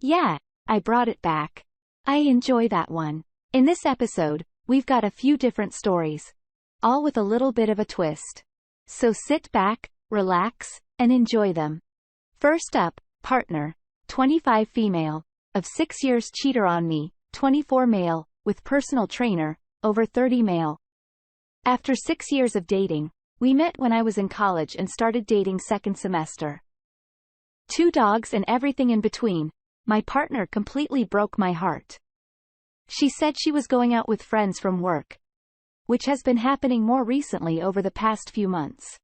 Yeah, I brought it back. I enjoy that one. In this episode, we've got a few different stories, all with a little bit of a twist. So sit back, relax, and enjoy them. First up, partner, 25 female, of 6 years cheater on me, 24 male, with personal trainer, over 30 male. After 6 years of dating, we met when I was in college and started dating second semester. 2 dogs and everything in between. My partner completely broke my heart. She said she was going out with friends from work, which has been happening more recently over the past few months.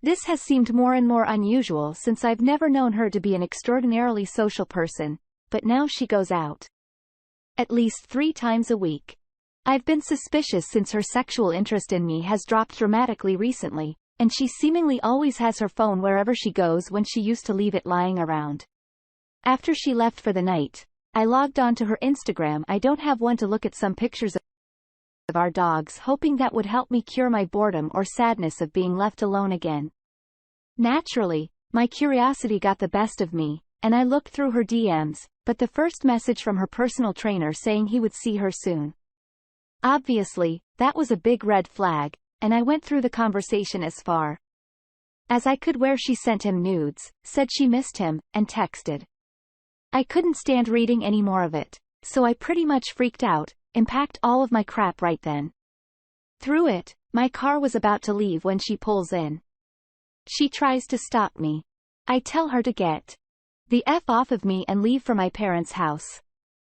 This has seemed more and more unusual since I've never known her to be an extraordinarily social person, but now she goes out at least 3 times a week. I've been suspicious since her sexual interest in me has dropped dramatically recently, and she seemingly always has her phone wherever she goes when she used to leave it lying around. After she left for the night, I logged on to her Instagram. I don't have one to look at some pictures of our dogs, hoping that would help me cure my boredom or sadness of being left alone again. Naturally, my curiosity got the best of me, and I looked through her DMs, but the first message from her personal trainer saying he would see her soon. Obviously, that was a big red flag, and I went through the conversation as far as I could where she sent him nudes, said she missed him, and texted. I couldn't stand reading any more of it, so I pretty much freaked out, and packed all of my crap right then. Through it, my car was about to leave when she pulls in. She tries to stop me. I tell her to get the F off of me and leave for my parents' house.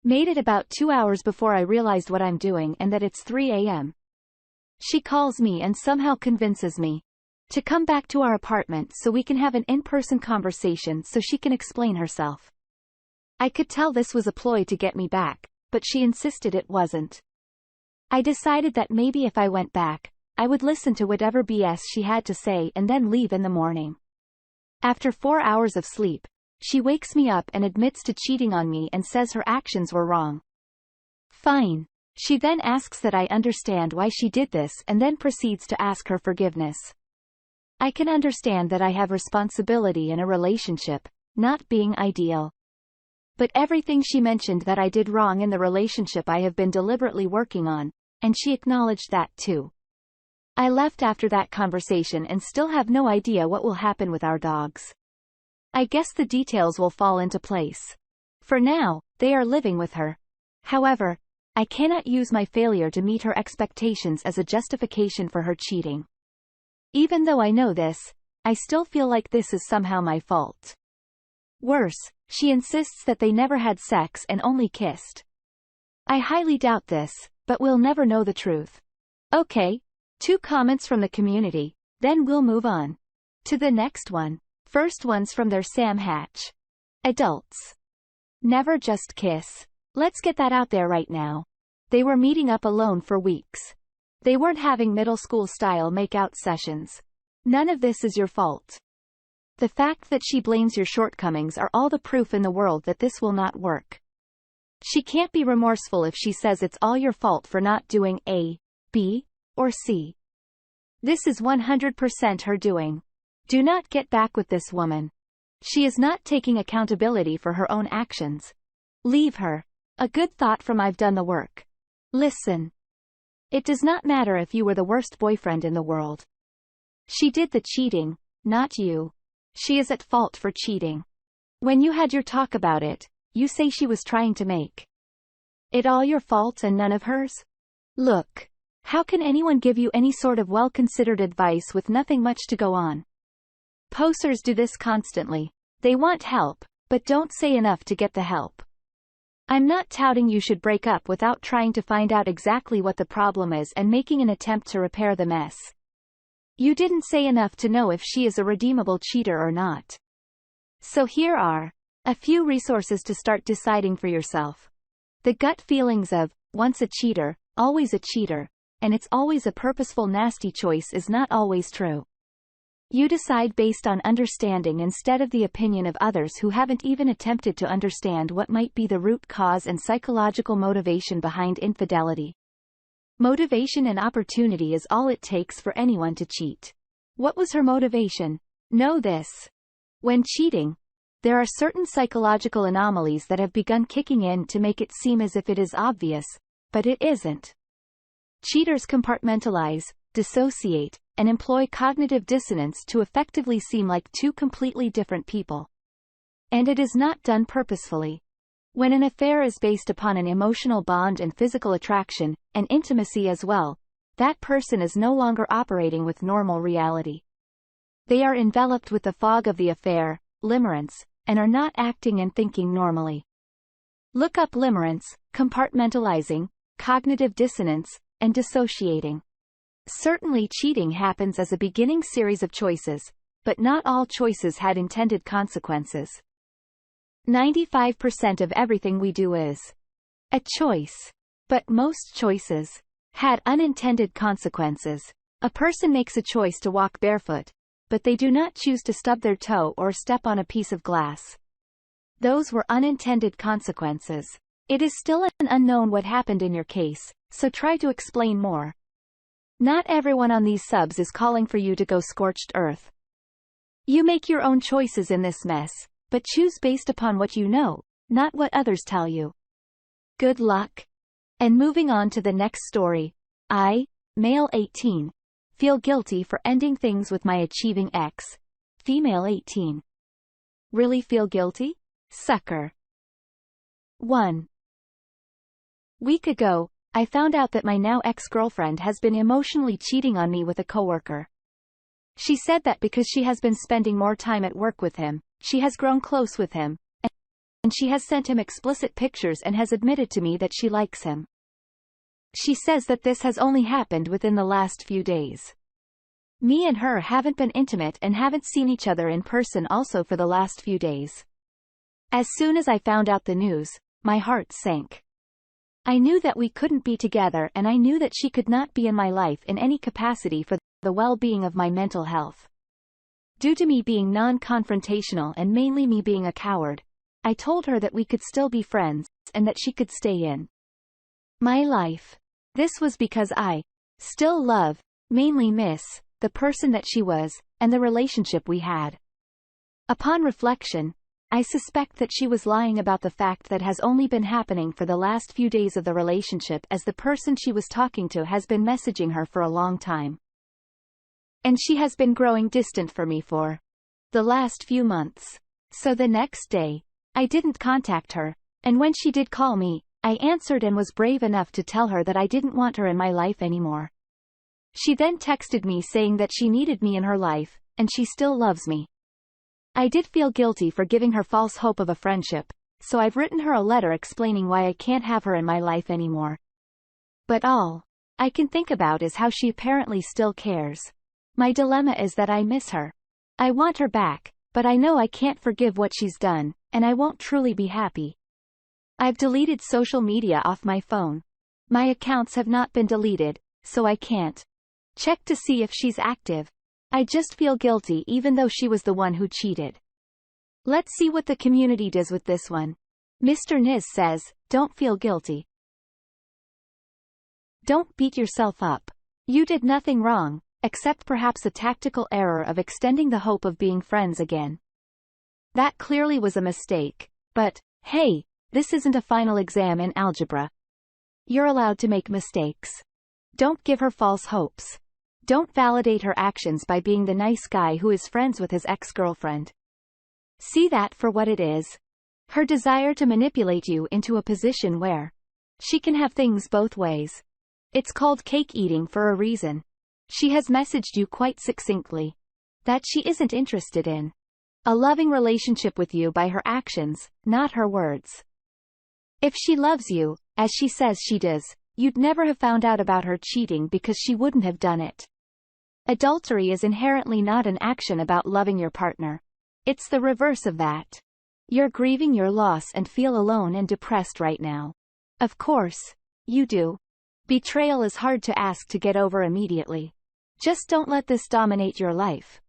Made it about 2 hours before I realized what I'm doing and that it's 3 a.m. She calls me and somehow convinces me to come back to our apartment so we can have an in-person conversation so she can explain herself. I could tell this was a ploy to get me back, but she insisted it wasn't. I decided that maybe if I went back, I would listen to whatever BS she had to say and then leave in the morning. After 4 hours of sleep, she wakes me up and admits to cheating on me and says her actions were wrong. Fine. She then asks that I understand why she did this and then proceeds to ask her forgiveness. I can understand that I have responsibility in a relationship, not being ideal. But everything she mentioned that I did wrong in the relationship I have been deliberately working on, and she acknowledged that too. I left after that conversation and still have no idea what will happen with our dogs. I guess the details will fall into place. For now, they are living with her. However, I cannot use my failure to meet her expectations as a justification for her cheating. Even though I know this, I still feel like this is somehow my fault. Worse, she insists that they never had sex and only kissed. I highly doubt this, but we'll never know the truth. Okay, 2 comments from the community, then we'll move on to the next one. First one's from their Sam Hatch. Adults never just kiss. Let's get that out there right now. They were meeting up alone for weeks. They weren't having middle school style makeout sessions. None of this is your fault. The fact that she blames your shortcomings are all the proof in the world that this will not work. She can't be remorseful if she says it's all your fault for not doing A, B, or C. This is 100% her doing. Do not get back with this woman. She is not taking accountability for her own actions. Leave her. A good thought from I've done the work. Listen. It does not matter if you were the worst boyfriend in the world. She did the cheating, not you. She is at fault for cheating. When you had your talk about it, you say she was trying to make it all your fault and none of hers? Look. How can anyone give you any sort of well-considered advice with nothing much to go on? Posers do this constantly. They want help, but don't say enough to get the help. I'm not touting you should break up without trying to find out exactly what the problem is and making an attempt to repair the mess. You didn't say enough to know if she is a redeemable cheater or not. So here are a few resources to start deciding for yourself. The gut feelings of, once a cheater, always a cheater, and it's always a purposeful nasty choice is not always true. You decide based on understanding instead of the opinion of others who haven't even attempted to understand what might be the root cause and psychological motivation behind infidelity. Motivation and opportunity is all it takes for anyone to cheat. What was her motivation? Know this. When cheating, There are certain psychological anomalies that have begun kicking in to make it seem as if it is obvious, but it isn't. Cheaters compartmentalize, dissociate, and employ cognitive dissonance to effectively seem like two completely different people. And it is not done purposefully. When an affair is based upon an emotional bond and physical attraction, and intimacy as well, that person is no longer operating with normal reality. They are enveloped with the fog of the affair, limerence, and are not acting and thinking normally. Look up limerence, compartmentalizing, cognitive dissonance, and dissociating. Certainly cheating happens as a beginning series of choices, but not all choices had intended consequences. 95% of everything we do is a choice. But most choices had unintended consequences. A person makes a choice to walk barefoot, but they do not choose to stub their toe or step on a piece of glass. Those were unintended consequences. It is still an unknown what happened in your case, so try to explain more. Not everyone on these subs is calling for you to go scorched earth. You make your own choices in this mess, but choose based upon what you know, not what others tell you. Good luck. And moving on to the next story. I, male 18, feel guilty for ending things with my achieving ex. Female 18. Really feel guilty? Sucker. 1 week ago, I found out that my now ex-girlfriend has been emotionally cheating on me with a coworker. She said that because she has been spending more time at work with him, she has grown close with him, and she has sent him explicit pictures and has admitted to me that she likes him. She says that this has only happened within the last few days. Me and her haven't been intimate and haven't seen each other in person also for the last few days. As soon as I found out the news, my heart sank. I knew that we couldn't be together and I knew that she could not be in my life in any capacity for the well-being of my mental health. Due to me being non-confrontational and mainly me being a coward, I told her that we could still be friends, and that she could stay in my life. This was because I still love, mainly miss, the person that she was, and the relationship we had. Upon reflection, I suspect that she was lying about the fact that has only been happening for the last few days of the relationship, as the person she was talking to has been messaging her for a long time. And she has been growing distant for me for the last few months. So the next day, I didn't contact her, and when she did call me, I answered and was brave enough to tell her that I didn't want her in my life anymore. She then texted me saying that she needed me in her life, and she still loves me. I did feel guilty for giving her false hope of a friendship, so I've written her a letter explaining why I can't have her in my life anymore. But all I can think about is how she apparently still cares. My dilemma is that I miss her. I want her back, but I know I can't forgive what she's done, and I won't truly be happy. I've deleted social media off my phone. My accounts have not been deleted, so I can't check to see if she's active. I just feel guilty even though she was the one who cheated. Let's see what the community does with this one. Mr. Niz says, don't feel guilty. Don't beat yourself up. You did nothing wrong, except perhaps a tactical error of extending the hope of being friends again. That clearly was a mistake, but, hey, this isn't a final exam in algebra. You're allowed to make mistakes. Don't give her false hopes. Don't validate her actions by being the nice guy who is friends with his ex-girlfriend. See that for what it is. Her desire to manipulate you into a position where she can have things both ways. It's called cake eating for a reason. She has messaged you quite succinctly that she isn't interested in a loving relationship with you by her actions, not her words. If she loves you, as she says she does, you'd never have found out about her cheating because she wouldn't have done it. Adultery is inherently not an action about loving your partner. It's the reverse of that. You're grieving your loss and feel alone and depressed right now. Of course, you do. Betrayal is hard to ask to get over immediately. Just don't let this dominate your life.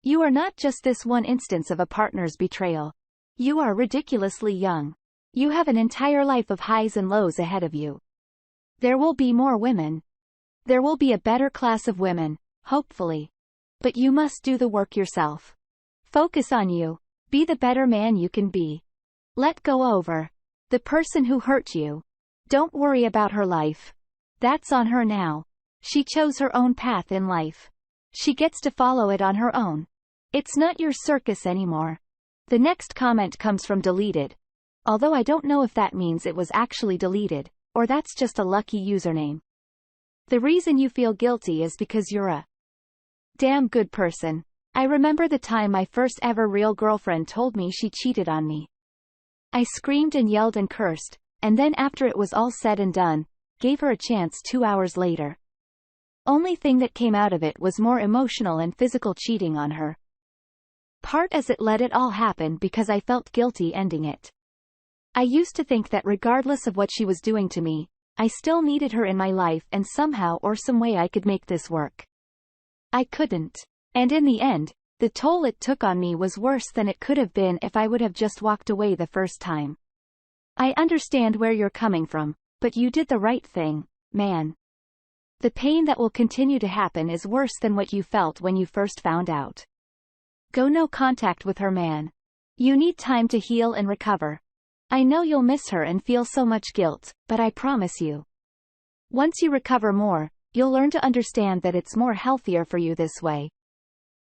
You are not just this one instance of a partner's betrayal. You are ridiculously young. You have an entire life of highs and lows ahead of you. There will be more women. There will be a better class of women, hopefully. But you must do the work yourself. Focus on you. Be the better man you can be. Let go over the person who hurt you. Don't worry about her life. That's on her now. She chose her own path in life. She gets to follow it on her own. It's not your circus anymore. The next comment comes from deleted. Although I don't know if that means it was actually deleted, or that's just a lucky username. The reason you feel guilty is because you're a damn good person. I remember the time my first ever real girlfriend told me she cheated on me. I screamed and yelled and cursed, and then after it was all said and done, gave her a chance 2 hours later. Only thing that came out of it was more emotional and physical cheating on her. Part as it let it all happen because I felt guilty ending it. I used to think that regardless of what she was doing to me, I still needed her in my life and somehow or some way I could make this work. I couldn't. And in the end, the toll it took on me was worse than it could have been if I would have just walked away the first time. I understand where you're coming from, but you did the right thing, man. The pain that will continue to happen is worse than what you felt when you first found out. Go no contact with her, man. You need time to heal and recover. I know you'll miss her and feel so much guilt, but I promise you. Once you recover more, you'll learn to understand that it's more healthier for you this way.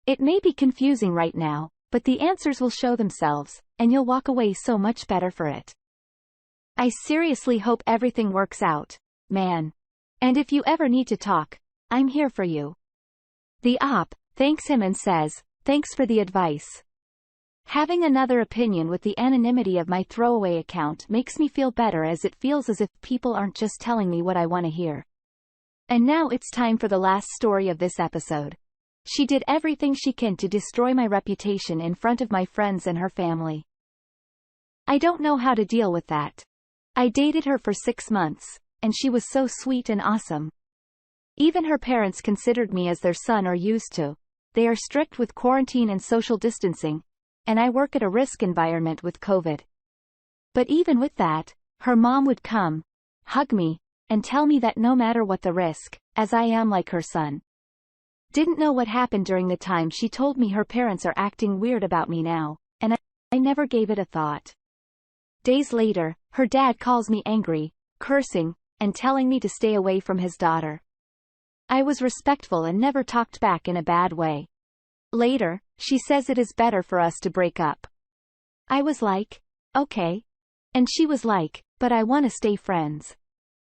It may be confusing right now, but the answers will show themselves, and you'll walk away so much better for it. I seriously hope everything works out, man. And if you ever need to talk, I'm here for you. The op thanks him and says, thanks for the advice. Having another opinion with the anonymity of my throwaway account makes me feel better, as it feels as if people aren't just telling me what I want to hear. And now it's time for the last story of this episode. She did everything she can to destroy my reputation in front of my friends and her family. I don't know how to deal with that. I dated her for 6 months, and she was so sweet and awesome. Even her parents considered me as their son, or used to. They are strict with quarantine and social distancing, and I work at a risk environment with COVID. But even with that, her mom would come, hug me, and tell me that no matter what the risk, as I am like her son. Didn't know what happened during the time she told me her parents are acting weird about me now, and I never gave it a thought. Days later, her dad calls me angry, cursing, and telling me to stay away from his daughter. I was respectful and never talked back in a bad way. Later, she says it is better for us to break up. I was like, okay. And she was like, but I want to stay friends.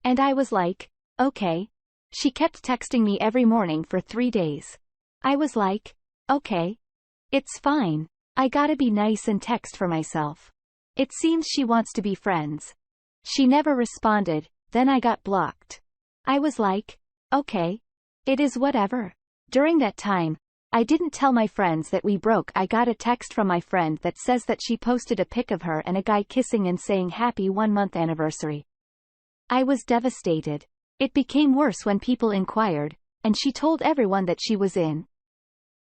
And I was like, okay. She kept texting me every morning for 3 days. I was like, okay. It's fine. I gotta be nice and text for myself. It seems she wants to be friends. She never responded, then I got blocked. I was like, okay. It is whatever. During that time, I didn't tell my friends that we broke. I got a text from my friend that says that she posted a pic of her and a guy kissing and saying happy 1-month anniversary. I was devastated. It became worse when people inquired, and she told everyone that she was in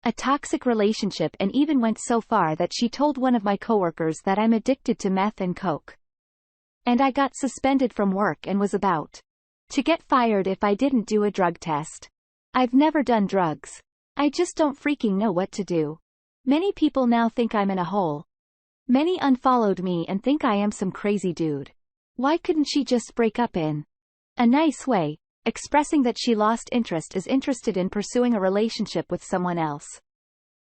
a toxic relationship, and even went so far that she told one of my coworkers that I'm addicted to meth and coke. And I got suspended from work and was about to get fired if I didn't do a drug test. I've never done drugs. I just don't freaking know what to do. Many people now think I'm in a hole. Many unfollowed me and think I am some crazy dude. Why couldn't she just break up in a nice way, expressing that she lost interest, is interested in pursuing a relationship with someone else?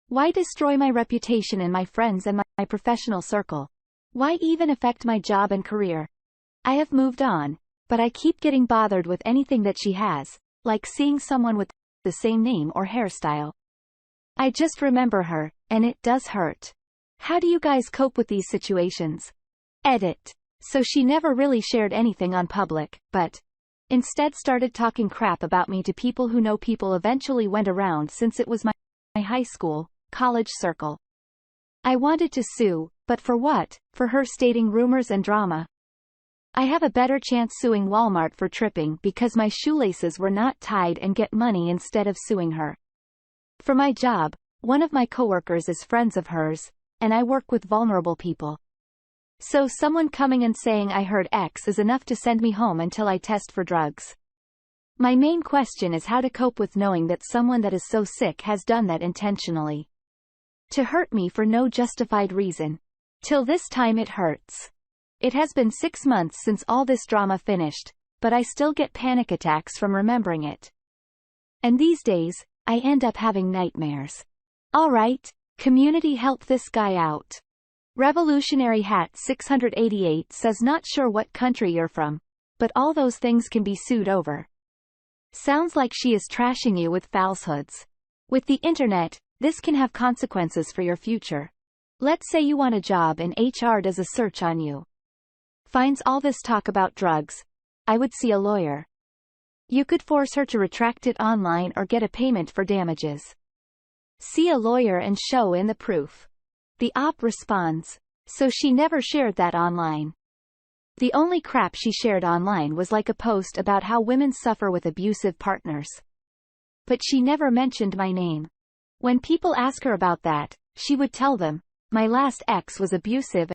Why destroy my reputation in my friends and my professional circle? Why even affect my job and career? I have moved on, but I keep getting bothered with anything that she has, like seeing someone with the same name or hairstyle. I just remember her, and it does hurt. How do you guys cope with these situations? Edit. So she never really shared anything on public, but instead started talking crap about me to people who know people. Eventually went around, since it was my high school, college circle. I wanted to sue, but for what? For her stating rumors and drama. I have a better chance suing Walmart for tripping because my shoelaces were not tied, and get money instead of suing her. For my job, one of my coworkers is friends of hers, and I work with vulnerable people. So someone coming and saying I heard X is enough to send me home until I test for drugs. My main question is how to cope with knowing that someone that is so sick has done that intentionally. To hurt me for no justified reason. Till this time it hurts. It has been 6 months since all this drama finished, but I still get panic attacks from remembering it. And these days, I end up having nightmares. Alright, community, help this guy out. Revolutionary Hat 688 says, not sure what country you're from, but all those things can be sued over. Sounds like she is trashing you with falsehoods. With the internet, this can have consequences for your future. Let's say you want a job and HR does a search on you. Finds all this talk about drugs. I would see a lawyer. You could force her to retract it online or get a payment for damages. See a lawyer and show in the proof. The op responds, so she never shared that online. The only crap she shared online was like a post about how women suffer with abusive partners. But she never mentioned my name. When people ask her about that, she would tell them, my last ex was abusive